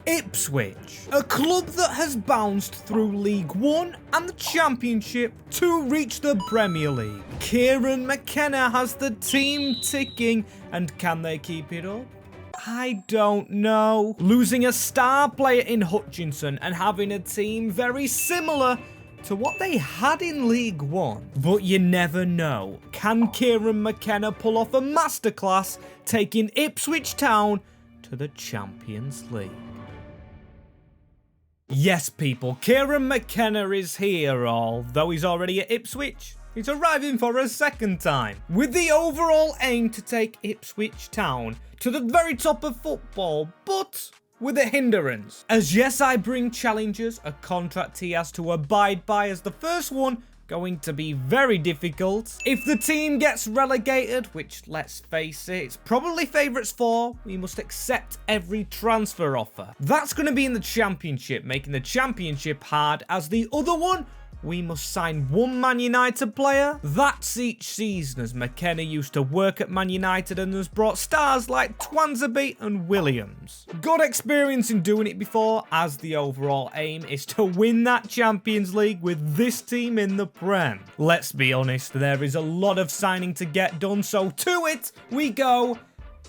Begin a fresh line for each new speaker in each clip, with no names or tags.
Ipswich, a club that has bounced through League One and the Championship to reach the Premier League. Kieran McKenna has the team ticking, and can they keep it up? I don't know. Losing a star player in Hutchinson and having a team very similar to what they had in League One. But you never know. Can Kieran McKenna pull off a masterclass, taking Ipswich Town to the Champions League? Yes, people, Kieran McKenna is here, although he's already at Ipswich. He's arriving for a second time, with the overall aim to take Ipswich Town to the very top of football, but with a hindrance. As yes, I bring challenges, a contract he has to abide by as the first one, going to be very difficult. If the team gets relegated, which let's face it, it's probably favourites for, we must accept every transfer offer. That's going to be in the Championship, making the Championship hard, as the other one, we must sign one Man United player. That's each season, as McKenna used to work at Man United and has brought stars like Twansby and Williams. Got experience in doing it before, as the overall aim is to win that Champions League with this team in the Prem. Let's be honest, there is a lot of signing to get done, so to it we go.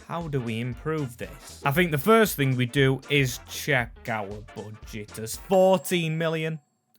How do we improve this? I think the first thing we do is check our budget, as 14 million.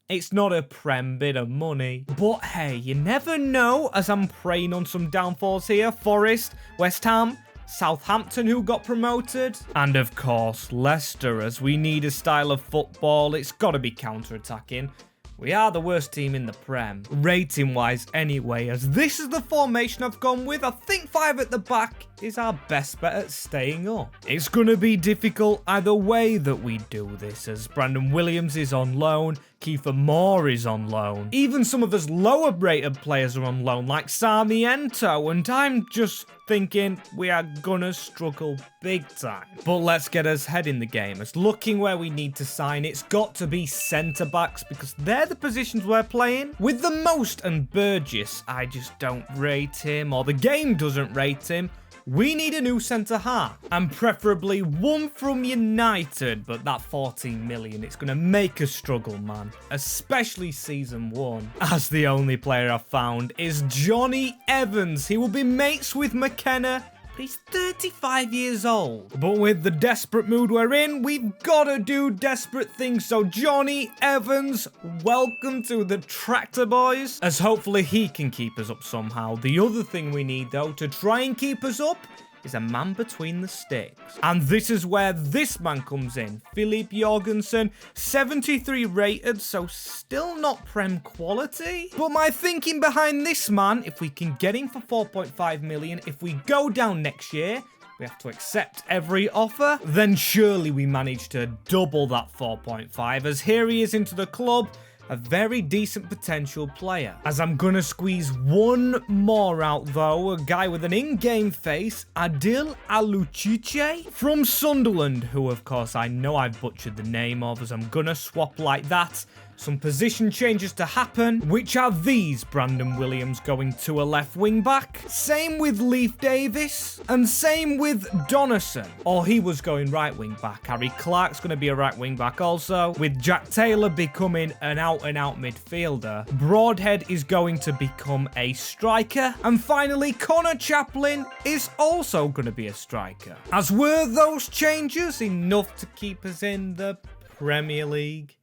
It's not a Prem bit of money. But hey, you never know, as I'm preying on some downfalls here. Forest, West Ham, Southampton, who got promoted. And of course, Leicester, as we need a style of football. It's got to be counter-attacking. We are the worst team in the Prem, rating-wise anyway, as this is the formation I've gone with. I think 5 at the back is our best bet at staying up. It's going to be difficult either way that we do this, as Brandon Williams is on loan, Kiefer Moore is on loan. Even some of us lower rated players are on loan, like Sarmiento, and I'm just thinking we are gonna struggle big time. But let's get us head in the game, as looking where we need to sign, it's got to be centre backs, because they're the positions we're playing with the most, and Burgess, I just don't rate him, or the game doesn't rate him. We need a new centre-half, and preferably one from United, but that 14 million, it's going to make us struggle, man. Especially Season 1. As the only player I've found is Johnny Evans. He will be mates with McKenna, but he's 35 years old. But with the desperate mood we're in, we've got to do desperate things. So Johnny Evans, welcome to the Tractorboys, as hopefully he can keep us up somehow. The other thing we need, though, to try and keep us up is a man between the sticks. And this is where this man comes in. Philip Jorgensen, 73 rated, so still not Prem quality. But my thinking behind this man, if we can get him for 4.5 million, if we go down next year, we have to accept every offer, then surely we manage to double that 4.5, as here he is into the club. A very decent potential player. As I'm gonna squeeze one more out though, a guy with an in-game face, Adil Aluchiche from Sunderland, who of course I know I've butchered the name of, as I'm gonna swap like that. Some position changes to happen, which are these: Brandon Williams going to a left wing back, same with Leif Davis, and same with Donison, or he was going right wing back. Harry Clark's going to be a right wing back also, with Jack Taylor becoming an out and out midfielder. Broadhead is going to become a striker, and finally Connor Chaplin is also going to be a striker. As were those changes enough to keep us in the Premier League?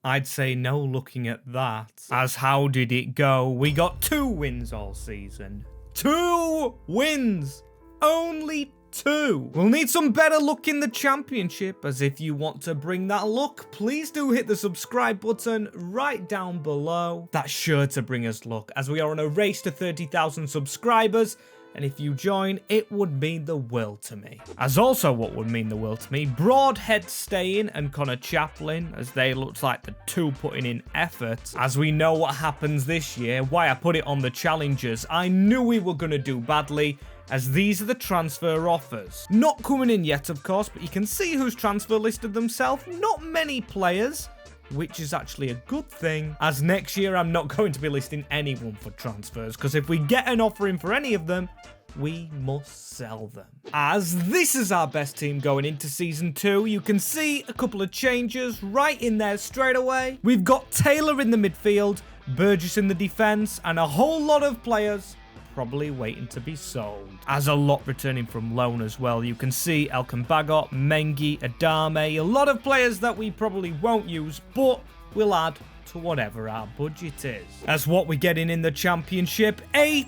I'd say no, looking at that. As how did it go? We got 2 wins all season. 2 wins! Only 2. We'll need some better luck in the Championship, as if you want to bring that luck, please do hit the subscribe button right down below. That's sure to bring us luck, as we are on a race to 30,000 subscribers. And if you join, it would mean the world to me. As also what would mean the world to me, Broadhead staying and Connor Chaplin, as they looked like the 2 putting in effort. As we know what happens this year, why I put it on the challengers, I knew we were going to do badly, as these are the transfer offers. Not coming in yet, of course, but you can see who's transfer listed themselves. Not many players, which is actually a good thing, as next year I'm not going to be listing anyone for transfers, because if we get an offer in for any of them, we must sell them. As this is our best team going into Season 2, you can see a couple of changes right in there straight away. We've got Taylor in the midfield, Burgess in the defence, and a whole lot of players probably waiting to be sold. As a lot returning from loan as well. You can see Elkan Bagot, Mengi, Adame, a lot of players that we probably won't use, but we'll add to whatever our budget is. As what we're getting in the Championship, 8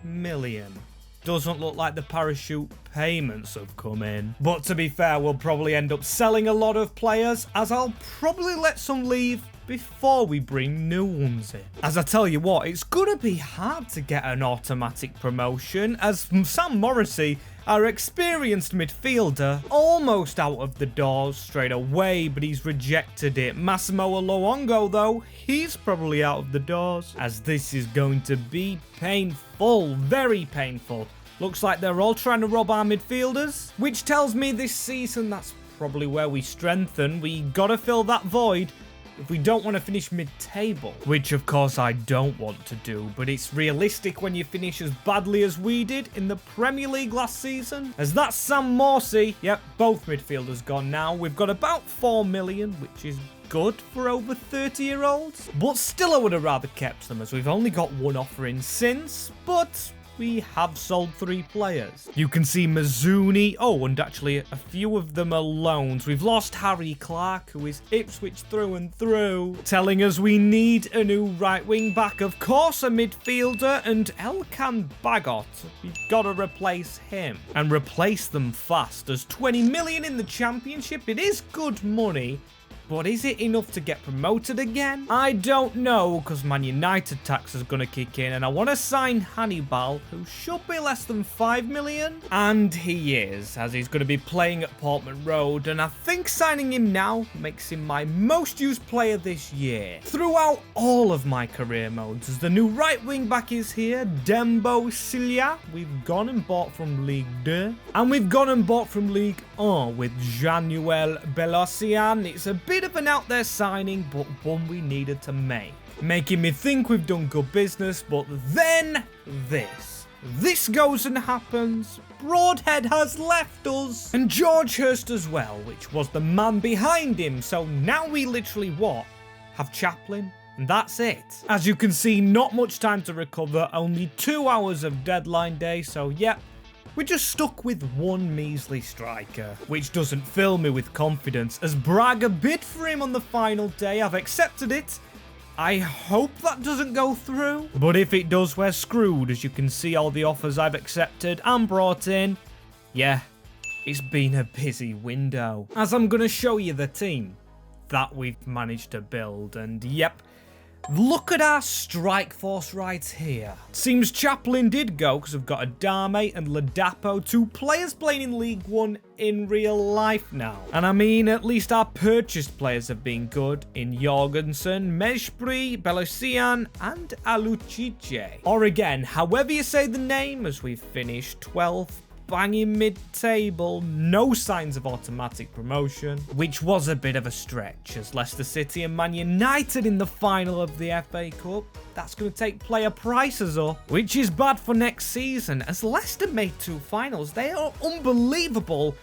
million. Doesn't look like the parachute payments have come in. But to be fair, we'll probably end up selling a lot of players, as I'll probably let some leave before we bring new ones in. As I tell you what, it's gonna be hard to get an automatic promotion, as Sam Morrissey, our experienced midfielder, almost out of the doors straight away, but he's rejected it. Massimo Luongo, though, he's probably out of the doors, as this is going to be painful, very painful. Looks like they're all trying to rob our midfielders, which tells me this season that's probably where we strengthen. We gotta fill that void if we don't want to finish mid-table, which of course I don't want to do, but it's realistic when you finish as badly as we did in the Premier League last season. As that's Sam Morsey, yep, both midfielders gone now. We've got about 4 million, which is good for over 30-year-olds, but still I would have rather kept them, as we've only got one offer in since, but we have sold 3 players. You can see Mazzuni. Oh, and actually a few of them are loans. We've lost Harry Clark, who is Ipswich through and through, telling us we need a new right wing back. Of course, a midfielder, and Elkan Bagot. We've got to replace him, and replace them fast, as 20 million in the Championship. It is good money, but is it enough to get promoted again? I don't know, because Man United tax is going to kick in, and I want to sign Hannibal, who should be less than 5 million. And he is, as he's going to be playing at Portman Road, and I think signing him now makes him my most used player this year. Throughout all of my career modes, as the new right wing back is here, Dembo Cilia. We've gone and bought from Ligue 2, and we've gone and bought from Ligue 1 with Januel Belocian. It's a bit of an out there signing, but one we needed to make. Making me think we've done good business, but then this goes and happens. Broadhead has left us, and George Hurst as well, which was the man behind him. So now we literally have Chaplin, and that's it. As you can see, not much time to recover, only 2 hours of deadline day, so yep. We're just stuck with one measly striker, which doesn't fill me with confidence, as Braga bid for him on the final day. I've accepted it. I hope that doesn't go through, but if it does, we're screwed, as you can see all the offers I've accepted and brought in. Yeah, it's been a busy window, as I'm going to show you the team that we've managed to build, and yep, look at our strike force right here. Seems Chaplin did go, because we've got Adame and Ladapo, 2 players playing in League 1 in real life now. And I mean, at least our purchased players have been good in Jorgensen, Mejbri, Belocian, and Alucice. Or again, however you say the name, as we've finished 12th. Banging mid-table, no signs of automatic promotion, which was a bit of a stretch, as Leicester City and Man United in the final of the FA Cup. That's going to take player prices up, which is bad for next season, as Leicester made 2 finals. They are unbelievable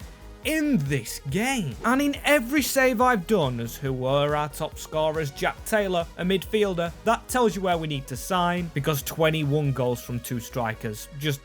in this game. And in every save I've done, as who were our top scorers, Jack Taylor, a midfielder, that tells you where we need to sign, because 21 goals from 2 strikers, just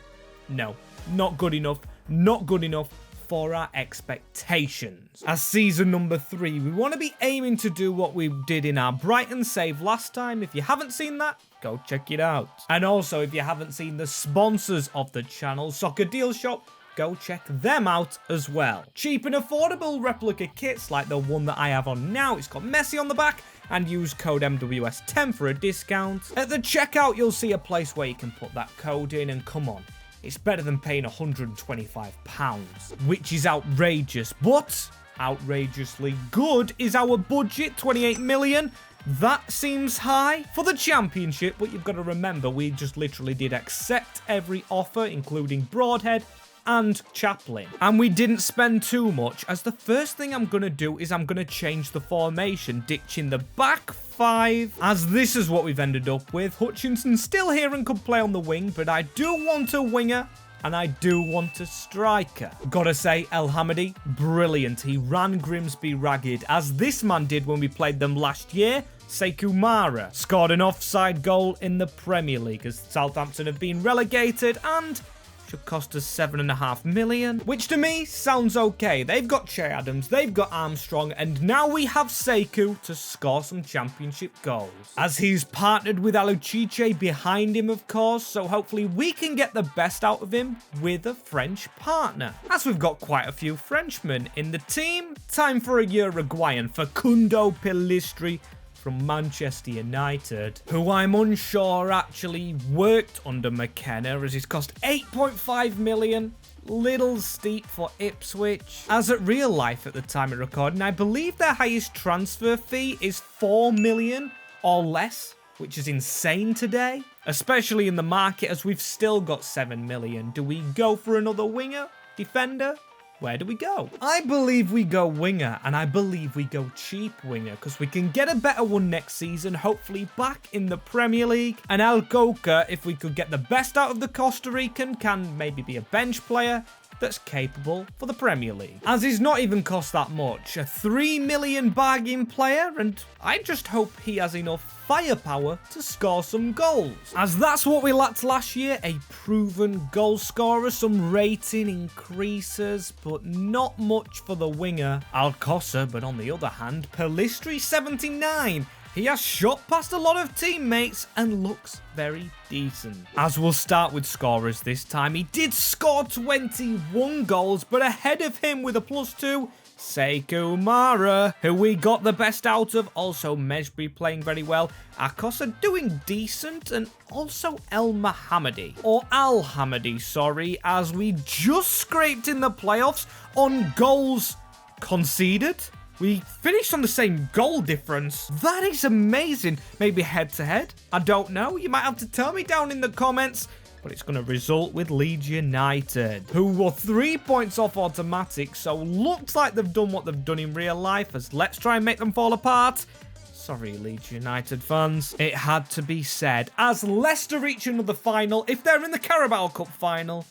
no. Not good enough, not good enough for our expectations. As season number 3, we want to be aiming to do what we did in our Brighton save last time. If you haven't seen that, go check it out. And also, if you haven't seen the sponsors of the channel, Soccer Deal Shop, go check them out as well. Cheap and affordable replica kits like the one that I have on now. It's got Messi on the back, and use code MWS10 for a discount. At the checkout, you'll see a place where you can put that code in, and come on. It's better than paying £125, which is outrageous, but outrageously good is our budget, 28 million. That seems high for the Championship, but you've got to remember, we just literally did accept every offer, including Broadhead and Chaplin. And we didn't spend too much, as the first thing I'm going to do is I'm going to change the formation, ditching the back 5, as this is what we've ended up with. Hutchinson still here and could play on the wing, but I do want a winger and I do want a striker. Gotta say, El Hamadi, brilliant. He ran Grimsby ragged, as this man did when we played them last year. Sekou Mara scored an offside goal in the Premier League as Southampton have been relegated and should cost us $7.5 million, which to me sounds okay. They've got Che Adams, they've got Armstrong, and now we have Sekou to score some championship goals. As he's partnered with Aluchiche behind him, of course, so hopefully we can get the best out of him with a French partner. As we've got quite a few Frenchmen in the team, time for a Uruguayan, Facundo Pellistri, from Manchester United, who I'm unsure actually worked under McKenna, as he's cost 8.5 million. Little steep for Ipswich. As at real life at the time of recording, I believe their highest transfer fee is 4 million or less, which is insane today, especially in the market as we've still got 7 million. Do we go for another winger? Defender? Where do we go? I believe we go winger, and I believe we go cheap winger, because we can get a better one next season, hopefully back in the Premier League. And Al Coca, if we could get the best out of the Costa Rican, can maybe be a bench player that's capable for the Premier League. As he's not even cost that much, a 3 million bargain player, and I just hope he has enough firepower to score some goals. As that's what we lacked last year, a proven goal scorer, some rating increases, but not much for the winger Alcocer. But on the other hand, Pellistri 79. He has shot past a lot of teammates and looks very decent. As we'll start with scorers this time, he did score 21 goals, but ahead of him with a +2, Sekou Mara, who we got the best out of. Also, Mejbri playing very well. Akosa doing decent, and also El Mohammadi, or Al Hamadi, sorry, as we just scraped in the playoffs on goals conceded. We finished on the same goal difference. That is amazing. Maybe head-to-head? I don't know. You might have to tell me down in the comments. But it's going to result with Leeds United, who were 3 points off automatic. So looks like they've done what they've done in real life. As let's try and make them fall apart. Sorry, Leeds United fans. It had to be said. As Leicester reach another final, if they're in the Carabao Cup final,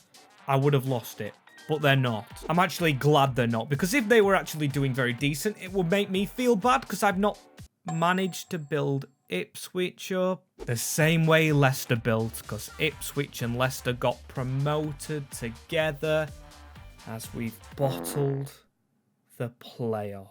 I would have lost it. But they're not. I'm actually glad they're not, because if they were actually doing very decent, it would make me feel bad because I've not managed to build Ipswich up the same way Leicester built, because Ipswich and Leicester got promoted together as we've bottled the playoffs.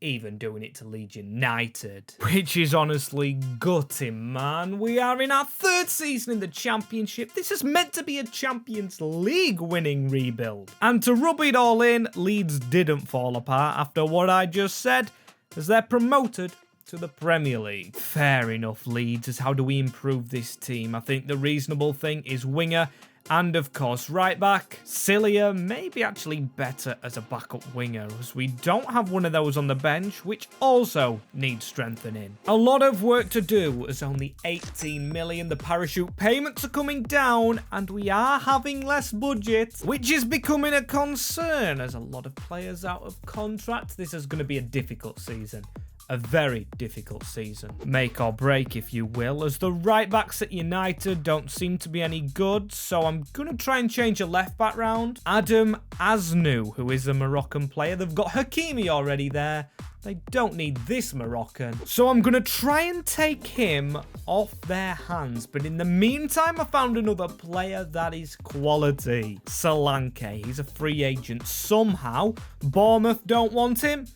Even doing it to Leeds United, which is honestly gutting, man. We are in our 3rd season in the Championship. This is meant to be a Champions League winning rebuild. And to rub it all in, Leeds didn't fall apart after what I just said, as they're promoted to the Premier League. Fair enough, Leeds, as how do we improve this team? I think the reasonable thing is winger, and of course right back. Cilia may be actually better as a backup winger, as we don't have one of those on the bench, which also needs strengthening. A lot of work to do, as only 18 million. The parachute payments are coming down, and we are having less budget, which is becoming a concern, as a lot of players out of contract. This is going to be a difficult season. A very difficult season. Make or break, if you will, as the right backs at United don't seem to be any good, so I'm going to try and change a left back round. Adam Aznou, who is a Moroccan player. They've got Hakimi already there. They don't need this Moroccan. So I'm going to try and take him off their hands. But in the meantime, I found another player that is quality. Solanke. He's a free agent somehow. Bournemouth don't want him.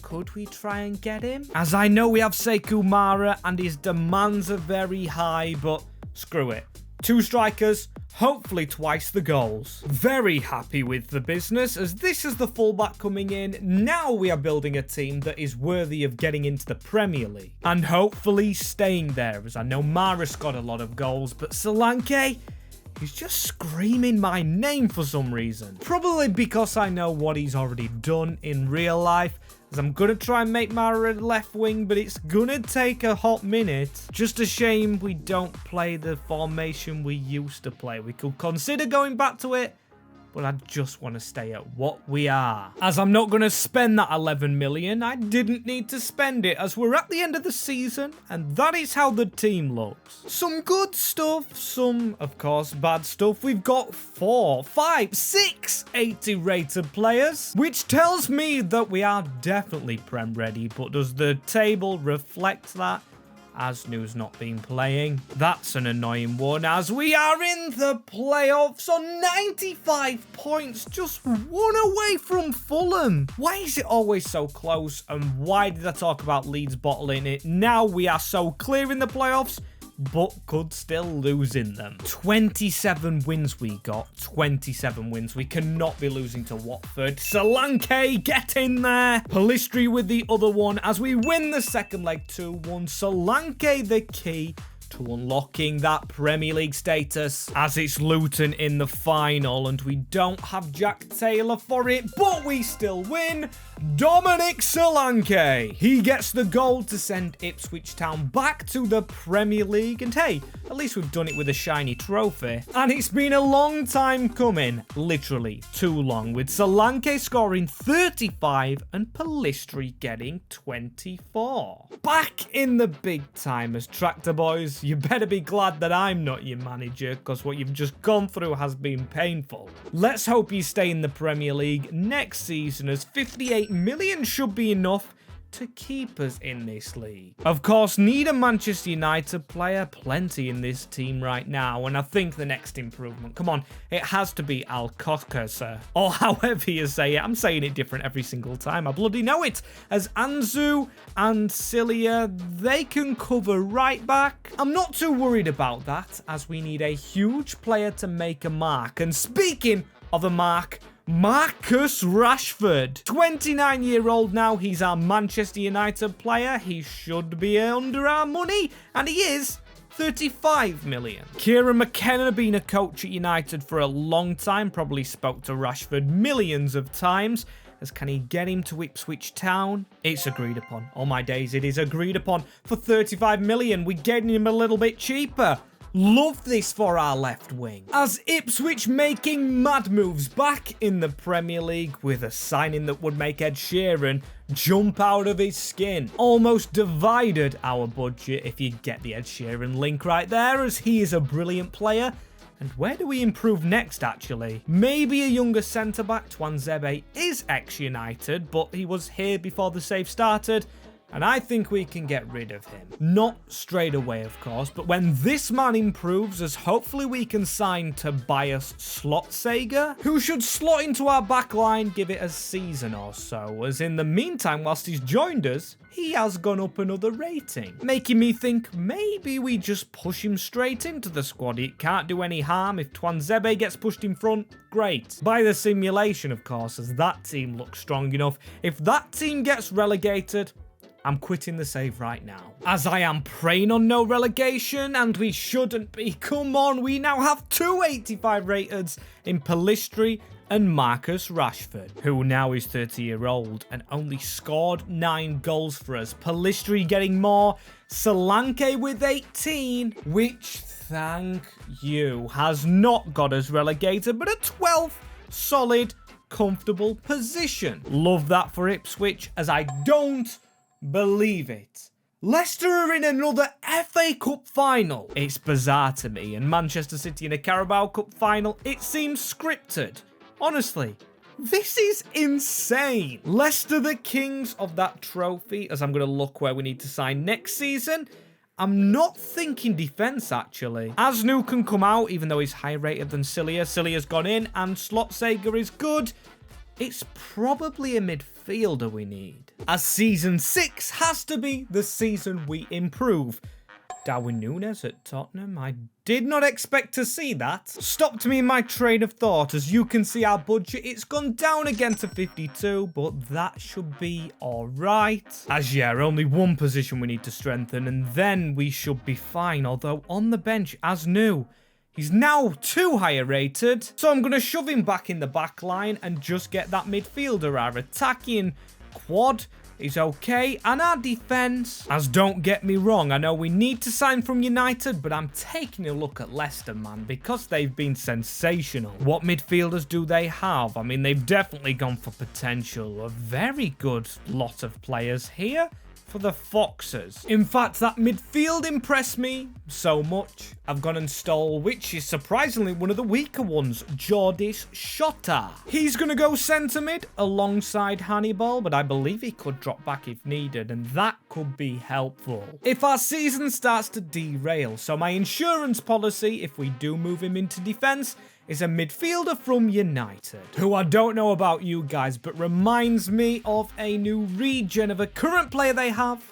Could we try and get him? As I know we have Sekou Mara and his demands are very high, but screw it. 2 strikers, hopefully twice the goals. Very happy with the business, as this is the fullback coming in. Now we are building a team that is worthy of getting into the Premier League. And hopefully staying there, as I know Mara's got a lot of goals, but Solanke, he's just screaming my name for some reason. Probably because I know what he's already done in real life, as I'm going to try and make Mara left wing, but it's going to take a hot minute. Just a shame we don't play the formation we used to play. We could consider going back to it, but I just want to stay at what we are. As I'm not going to spend that 11 million, I didn't need to spend it as we're at the end of the season, and that is how the team looks. Some good stuff, some, of course, bad stuff. We've got 4, 5, 6 80 rated players, which tells me that we are definitely Prem ready, but does the table reflect that? Asnu's not been playing. That's an annoying one, as we are in the playoffs on 95 points, just 1 away from Fulham. Why is it always so close, and why did I talk about Leeds bottling it? Now we are so clear in the playoffs, but could still lose in them. 27 wins we got. 27 wins. We cannot be losing to Watford. Solanke, get in there. Palistri with the other one as we win the second leg 2-1. Solanke the key to unlocking that Premier League status, as it's Luton in the final, and we don't have Jack Taylor for it, but we still win. Dominic Solanke, he gets the goal to send Ipswich Town back to the Premier League, and hey, at least we've done it with a shiny trophy. And it's been a long time coming, literally too long, with Solanke scoring 35 and Palistri getting 24. Back in the big time as Tractorboys. You better be glad that I'm not your manager, because what you've just gone through has been painful. Let's hope you stay in the Premier League next season, as 58 million should be enough to keep us in this league. Of course, need a Manchester United player, plenty in this team right now, and I think the next improvement, come on, it has to be Alcocer, or however you say it. I'm saying it different every single time, I bloody know it, as Anzu and Cilia, they can cover right back. I'm not too worried about that, as we need a huge player to make a mark, and speaking of a mark, Marcus Rashford, 29-year-old now. He's our Manchester United player. He should be under our money, and he is 35 million. Kieran McKenna, been a coach at United for a long time, probably spoke to Rashford millions of times, as can he get him to Ipswich Town? It's agreed upon. All my days, it is agreed upon. For 35 million, we're getting him a little bit cheaper. Love this for our left wing. As Ipswich making mad moves back in the Premier League with a signing that would make Ed Sheeran jump out of his skin. Almost divided our budget if you get the Ed Sheeran link right there, as he is a brilliant player. And where do we improve next, actually? Maybe a younger centre-back. Twanzebe is ex-United, but he was here before the save started, and I think we can get rid of him. Not straight away, of course, but when this man improves, as hopefully we can sign Tobias Slotsager, who should slot into our backline, give it a season or so, as in the meantime, whilst he's joined us, he has gone up another rating, making me think maybe we just push him straight into the squad. It can't do any harm. If Twanzebe gets pushed in front, great. By the simulation, of course, as that team looks strong enough. If that team gets relegated, I'm quitting the save right now, as I am praying on no relegation, and we shouldn't be. Come on, we now have 2 85 rateds in Palistri and Marcus Rashford, who now is 30-year-old and only scored 9 goals for us. Palistri getting more. Solanke with 18, which, thank you, has not got us relegated, but a 12th solid, comfortable position. Love that for Ipswich, as I don't believe it. Leicester are in another FA Cup final. It's bizarre to me, and Manchester City in a Carabao Cup final, it seems scripted. Honestly, this is insane. Leicester the kings of that trophy, as I'm going to look where we need to sign next season. I'm not thinking defence, actually. Asnu can come out, even though he's higher rated than Cilia. Cilia's gone in, and Slotsager is good. It's probably a midfielder we need, as season 6 has to be the season we improve. Darwin Núñez at Tottenham, I did not expect to see that. Stopped me in my train of thought. As you can see, our budget, it's gone down again to 52, but that should be alright. As yeah, only one position we need to strengthen, and then we should be fine. Although on the bench, as new, he's now 2 higher rated, so I'm going to shove him back in the back line and just get that midfielder, our attacking quad is okay, and our defence, as don't get me wrong, I know we need to sign from United, but I'm taking a look at Leicester, man, because they've been sensational. What midfielders do they have? I mean, they've definitely gone for potential. A very good lot of players here for the Foxes. In fact, that midfield impressed me so much. I've gone and stole, which is surprisingly one of the weaker ones, Jordis Shota. He's going to go centre mid alongside Hannibal, but I believe he could drop back if needed, and that could be helpful if our season starts to derail. So my insurance policy, if we do move him into defence, is a midfielder from United, who I don't know about you guys, but reminds me of a new regen of a current player they have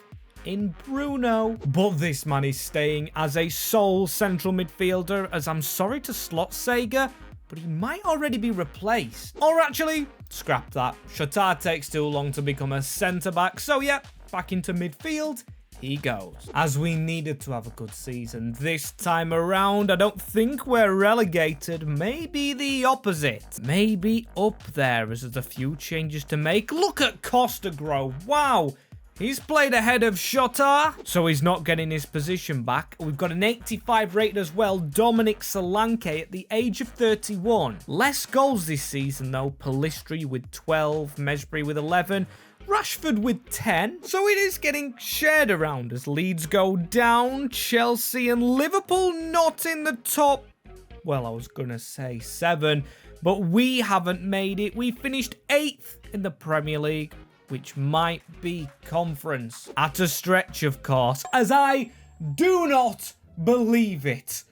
in Bruno. But this man is staying as a sole central midfielder, as I'm sorry to slot Sega, but he might already be replaced. Or actually, scrap that. Shatar takes too long to become a centre-back, so yeah, back into midfield he goes. As we needed to have a good season this time around, I don't think we're relegated. Maybe the opposite. Maybe up there, as there's a few changes to make. Look at Costa grow. Wow. He's played ahead of Shotar, so he's not getting his position back. We've got an 85 rated as well, Dominic Solanke at the age of 31. Less goals this season though, Palistri with 12, Mesbury with 11, Rashford with 10, so it is getting shared around as Leeds go down. Chelsea and Liverpool not in the top, well, I was gonna say 7, but we haven't made it. We finished 8th in the Premier League, which might be conference. At a stretch, of course, as I do not believe it.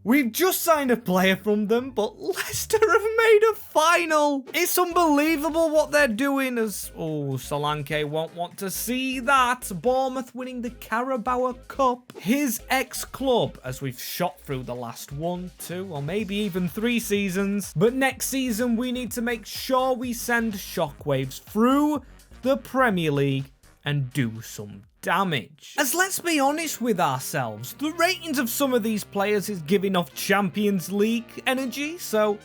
We've just signed a player from them, but Leicester have made a final. It's unbelievable what they're doing, as, oh, Solanke won't want to see that. Bournemouth winning the Carabao Cup. His ex-club, as we've shot through the last 1, 2, or maybe even 3 seasons. But next season, we need to make sure we send shockwaves through the Premier League and do some damage. As let's be honest with ourselves, the ratings of some of these players is giving off Champions League energy, so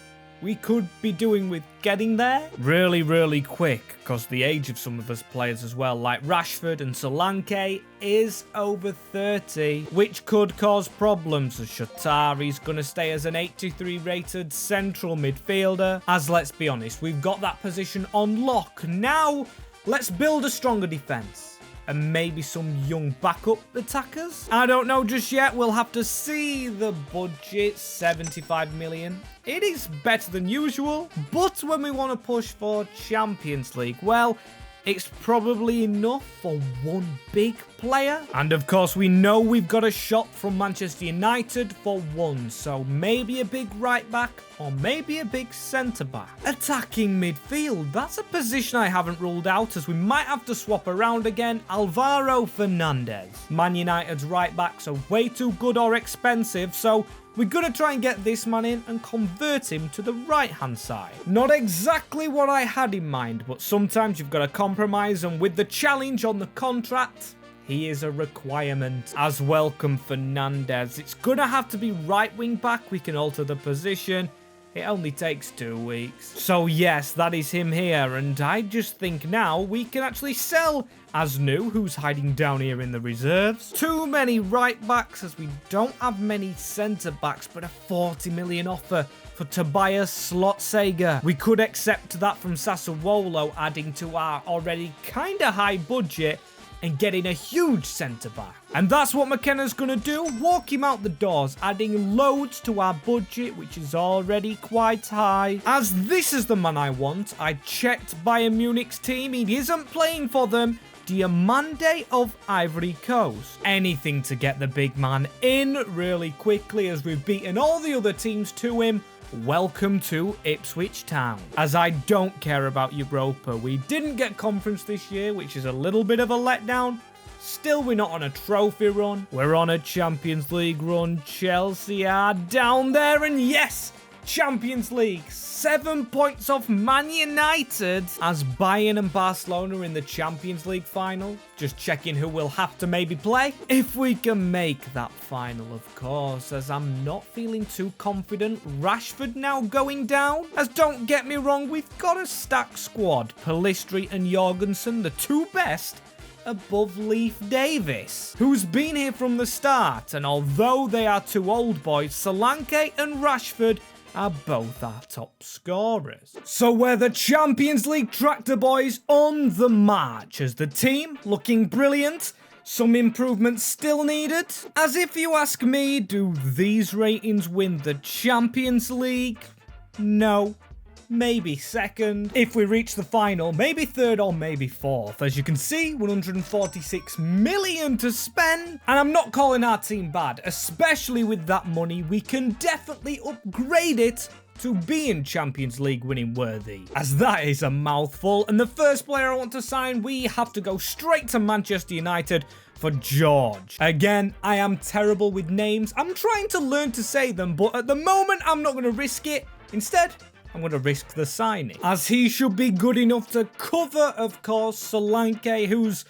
we could be doing with getting there really quick, because the age of some of us players as well, like Rashford and Solanke, is over 30, which could cause problems, as Shatari's going to stay as an 83 rated central midfielder. As let's be honest, we've got that position on lock. Now, let's build a stronger defence. And maybe some young backup attackers? I don't know just yet. We'll have to see. The budget, 75 million. It is better than usual. But when we want to push for Champions League, well, it's probably enough for one big player. And of course, we know we've got a shot from Manchester United for 1. So maybe a big right back or maybe a big centre back. Attacking midfield, that's a position I haven't ruled out, as we might have to swap around again. Alvaro Fernandez. Man United's right backs are way too good or expensive, so we're going to try and get this man in and convert him to the right-hand side. Not exactly what I had in mind, but sometimes you've got to compromise, and with the challenge on the contract, he is a requirement. As welcome Fernandez. It's going to have to be right wing back. We can alter the position. It only takes 2 weeks. So yes, that is him here, and I just think now we can actually sell Asnu, who's hiding down here in the reserves. Too many right backs, as we don't have many centre backs, but a 40 million offer for Tobias Slotsega. We could accept that from Sassuolo, adding to our already kinda high budget and getting a huge centre-back. And that's what McKenna's going to do, walk him out the doors, adding loads to our budget, which is already quite high. As this is the man I want, I checked Bayern Munich's team, he isn't playing for them. Diamande of Ivory Coast. Anything to get the big man in really quickly, as we've beaten all the other teams to him. Welcome to Ipswich Town. As I don't care about Europa. We didn't get conference this year, which is a little bit of a letdown. Still, we're not on a trophy run. We're on a Champions League run. Chelsea are down there, and yes, Champions League, 7 points off Man United, as Bayern and Barcelona are in the Champions League final. Just checking who we'll have to maybe play, if we can make that final, of course, as I'm not feeling too confident. Rashford now going down, as don't get me wrong, we've got a stacked squad. Pellistri and Jorgensen, the two best, above Leif Davis, who's been here from the start, and although they are two old boys, Solanke and Rashford are both our top scorers. So we're the Champions League Tractor Boys on the march, as the team looking brilliant. Some improvements still needed, as if you ask me, do these ratings win the Champions League? No. Maybe second. If we reach the final, maybe third or maybe fourth. As you can see, 146 million to spend. And I'm not calling our team bad, especially with that money. We can definitely upgrade it to being Champions League winning worthy, as that is a mouthful. And the first player I want to sign, we have to go straight to Manchester United for George. Again, I am terrible with names. I'm trying to learn to say them, but at the moment, I'm not going to risk it. Instead, I'm going to risk the signing, as he should be good enough to cover, of course, Solanke, who's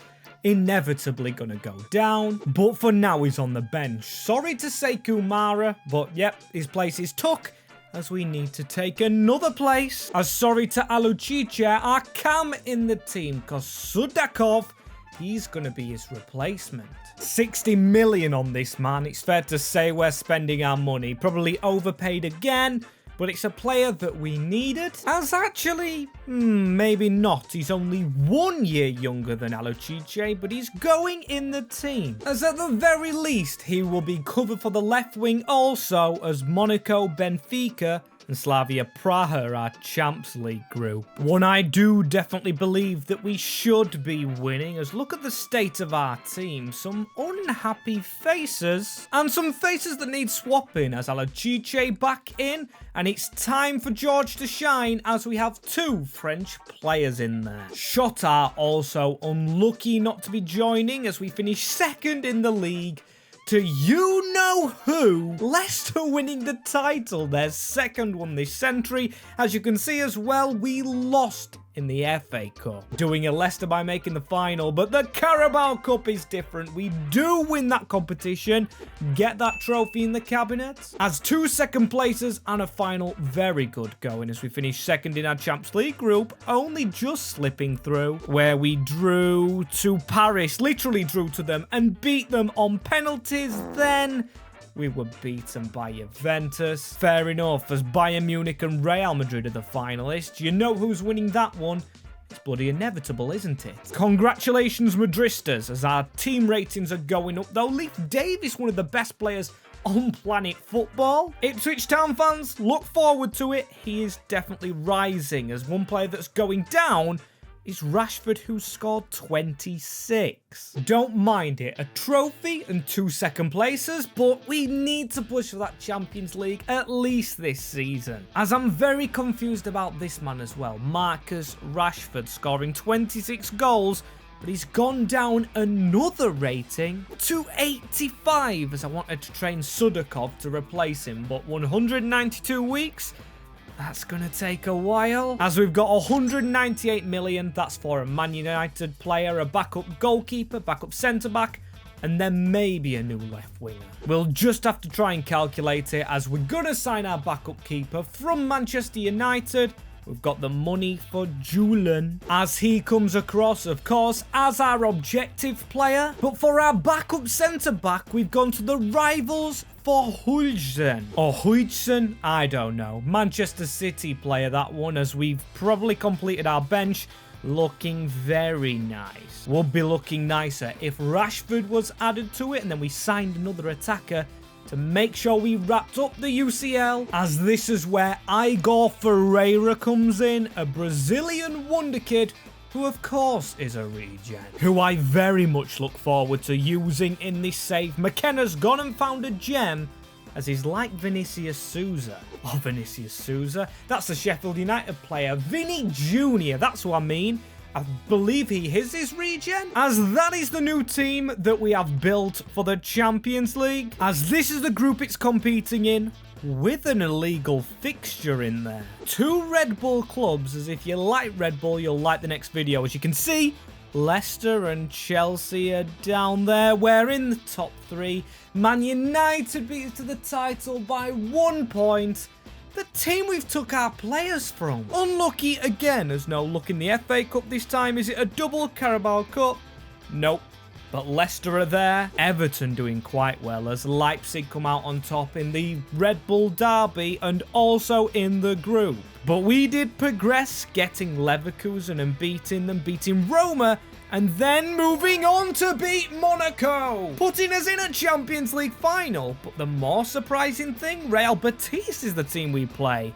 inevitably going to go down. But for now, he's on the bench. Sorry to say Kumara, but yep, his place is took, as we need to take another place. As sorry to Alucice, our cam in the team, because Sudakov, he's going to be his replacement. 60 million on this man. It's fair to say we're spending our money. Probably overpaid again, but it's a player that we needed. As actually, maybe not. He's only 1 year younger than Alucice, but he's going in the team. As at the very least, he will be covered for the left wing also, as Monaco, Benfica, and Slavia Praha are Champs League group. One I do definitely believe that we should be winning, as look at the state of our team. Some unhappy faces, and some faces that need swapping, as Alucice back in, and it's time for George to shine, as we have two French players in there. Shotar also unlucky not to be joining, as we finish second in the league to you-know-who. Leicester winning the title, their second one this century. As you can see as well, we lost in the FA Cup, doing a Leicester by making the final, but the Carabao Cup is different. We do win that competition, get that trophy in the cabinet, as two second places and a final. Very good going, as we finish second in our Champs League group, only just slipping through, where we drew to Paris, literally drew to them and beat them on penalties. Then we were beaten by Juventus. Fair enough, as Bayern Munich and Real Madrid are the finalists. You know who's winning that one? It's bloody inevitable, isn't it? Congratulations, Madristas, as our team ratings are going up, though. Leif Davis, one of the best players on planet football. Ipswich Town fans, look forward to it. He is definitely rising, as one player that's going down is Rashford, who scored 26. Don't mind it, a trophy and 2 second places, but we need to push for that Champions League at least this season. As I'm very confused about this man as well. Marcus Rashford scoring 26 goals, but he's gone down another rating to 85, as I wanted to train Sudakov to replace him, but 192 weeks? That's going to take a while, as we've got 198 million. That's for a Man United player, a backup goalkeeper, backup centre-back, and then maybe a new left winger. We'll just have to try and calculate it, as we're going to sign our backup keeper from Manchester United. We've got the money for Julian, as he comes across, of course, as our objective player. But for our backup centre-back, we've gone to the rivals for Huijsen. Or Huijsen, I don't know. Manchester City player, that one, as we've probably completed our bench. Looking very nice. Would be looking nicer if Rashford was added to it, and then we signed another attacker to make sure we wrapped up the UCL, as this is where Igor Ferreira comes in, a Brazilian wonder kid who of course is a regen, who I very much look forward to using in this save. McKenna's gone and found a gem, as he's like Vinicius Souza. Oh, Vinicius Souza, that's the Sheffield United player. Vinny Jr., that's who I mean. I believe he is his regen, as that is the new team that we have built for the Champions League, as this is the group it's competing in. with an illegal fixture in there. 2 Red Bull clubs, as if you like Red Bull, you'll like the next video. As you can see, Leicester and Chelsea are down there. We're in the top 3. Man United beat us to the title by 1 point. The team we've took our players from. Unlucky again, as no luck in the FA Cup this time. Is it a double Carabao Cup? Nope. But Leicester are there. Everton doing quite well as Leipzig come out on top in the Red Bull Derby and also in the group. But we did progress, getting Leverkusen and beating Roma, and then moving on to beat Monaco, putting us in a Champions League final. But the more surprising thing, Real Betis is the team we play.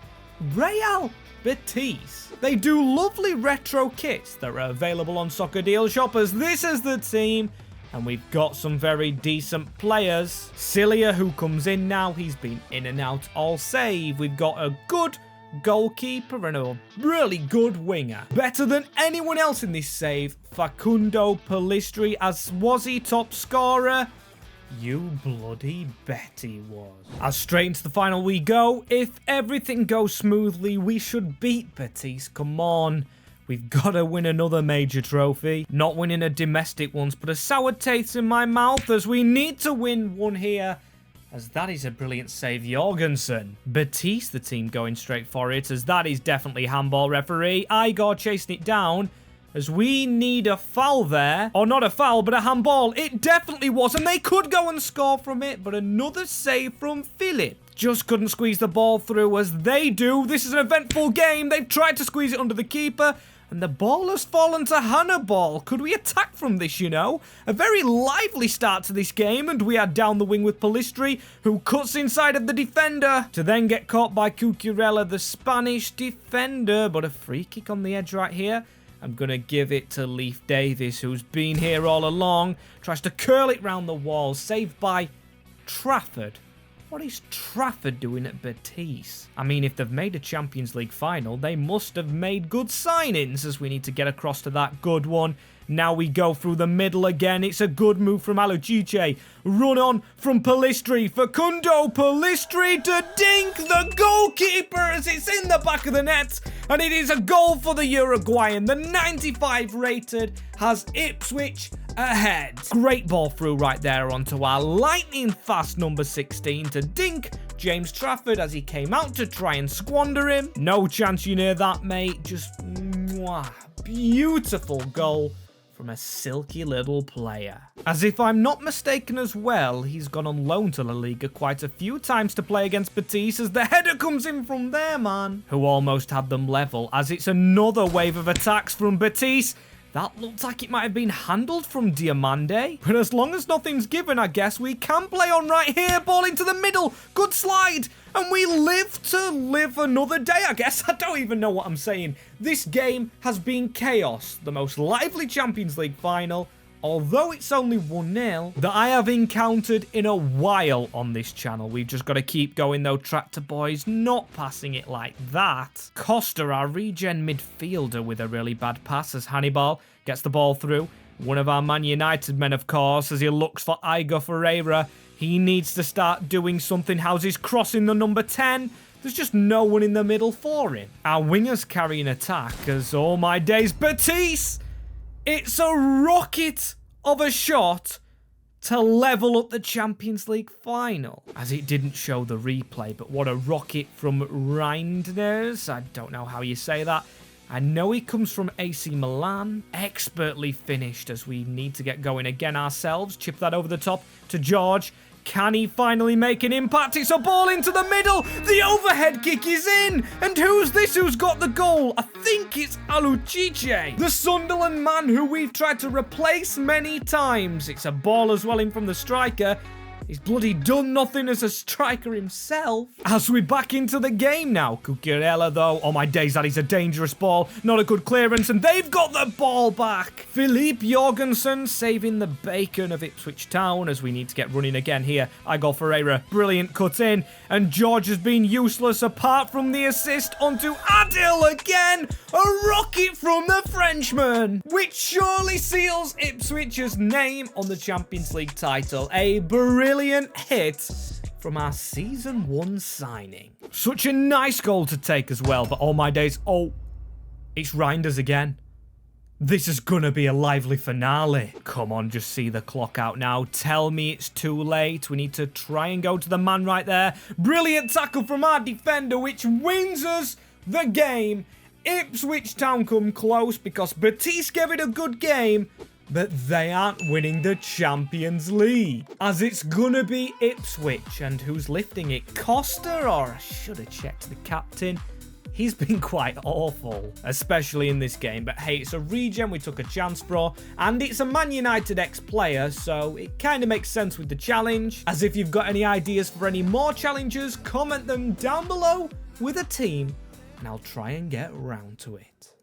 Real Betis. They do lovely retro kits that are available on Soccer Deal Shoppers. This is the team, and we've got some very decent players. Cilia, who comes in now, he's been in and out all save. We've got a good goalkeeper and a really good winger. Better than anyone else in this save, Facundo Pellistri, as was he top scorer? You bloody bet he was. As straight into the final we go. If everything goes smoothly, we should beat Betis. Come on. We've got to win another major trophy. Not winning a domestic once, but a sour taste in my mouth as we need to win one here. As that is a brilliant save, Jorgensen. Betis, the team going straight for it, as that is definitely handball, referee. Igor chasing it down, as we need a foul there. Or not a foul, but a handball. It definitely was, and they could go and score from it, but another save from Philip. Just couldn't squeeze the ball through as they do. This is an eventful game. They've tried to squeeze it under the keeper, and the ball has fallen to Hannibal. Could we attack from this, you know? A very lively start to this game, and we are down the wing with Pellistri, who cuts inside of the defender, to then get caught by Cucurella, the Spanish defender. But a free kick on the edge right here. I'm going to give it to Leif Davis, who's been here all along. Tries to curl it round the wall, saved by Trafford. What is Trafford doing at Betis? I mean, if they've made a Champions League final, they must have made good signings, as we need to get across to that good one. Now we go through the middle again. It's a good move from Alucice. Run on from Pellistri. Facundo Pellistri to dink the goalkeeper as it's in the back of the net. And it is a goal for the Uruguayan. The 95 rated has Ipswich ahead. Great ball through right there onto our lightning fast number 16 to dink James Trafford as he came out to try and squander him. No chance you near that, mate. Just mwah, beautiful goal from a silky little player. As if I'm not mistaken as well, he's gone on loan to La Liga quite a few times to play against Betis as the header comes in from there, man, who almost had them level, as it's another wave of attacks from Betis. That looked like it might have been handled from Diamande. But as long as nothing's given, I guess we can play on right here. Ball into the middle. Good slide. And we live to live another day, I guess. I don't even know what I'm saying. This game has been chaos. The most lively Champions League final, although it's only 1-0, that I have encountered in a while on this channel. We've just got to keep going, though. Tractorboys not passing it like that. Costa, our regen midfielder, with a really bad pass as Hannibal gets the ball through. One of our Man United men, of course, as he looks for Igor Ferreira. He needs to start doing something. How's his crossing the number 10? There's just no one in the middle for him. Our wingers carry an attack as, oh my days, Betis! It's a rocket of a shot to level up the Champions League final. As it didn't show the replay, but what a rocket from Reinders. I don't know how you say that. I know he comes from AC Milan. Expertly finished as we need to get going again ourselves. Chip that over the top to George. Can he finally make an impact? It's a ball into the middle. The overhead kick is in. And who's this who's got the goal? I think it's Alucice, the Sunderland man who we've tried to replace many times. It's a ball as well in from the striker. He's bloody done nothing as a striker himself. As we're back into the game now. Cucurella, though. Oh, my days, that is a dangerous ball. Not a good clearance, and they've got the ball back. Philippe Jorgensen saving the bacon of Ipswich Town as we need to get running again here. Igor Ferreira, brilliant cut in. And George has been useless apart from the assist onto Adil again. A rocket from the Frenchman, which surely seals Ipswich's name on the Champions League title. A brilliant hit from our Season 1 signing. Such a nice goal to take as well, but oh my days, oh, it's Reinders again. This is gonna be a lively finale. Come on, just see the clock out now. Tell me it's too late. We need to try and go to the man right there. Brilliant tackle from our defender, which wins us the game. Ipswich Town come close because Batiste gave it a good game, but they aren't winning the Champions League. As it's gonna be Ipswich, and who's lifting it? Costa, or I should have checked the captain. He's been quite awful, especially in this game. But hey, it's a regen we took a chance for, and it's a Man United ex-player, so it kind of makes sense with the challenge. As if you've got any ideas for any more challenges, comment them down below with a team, and I'll try and get round to it.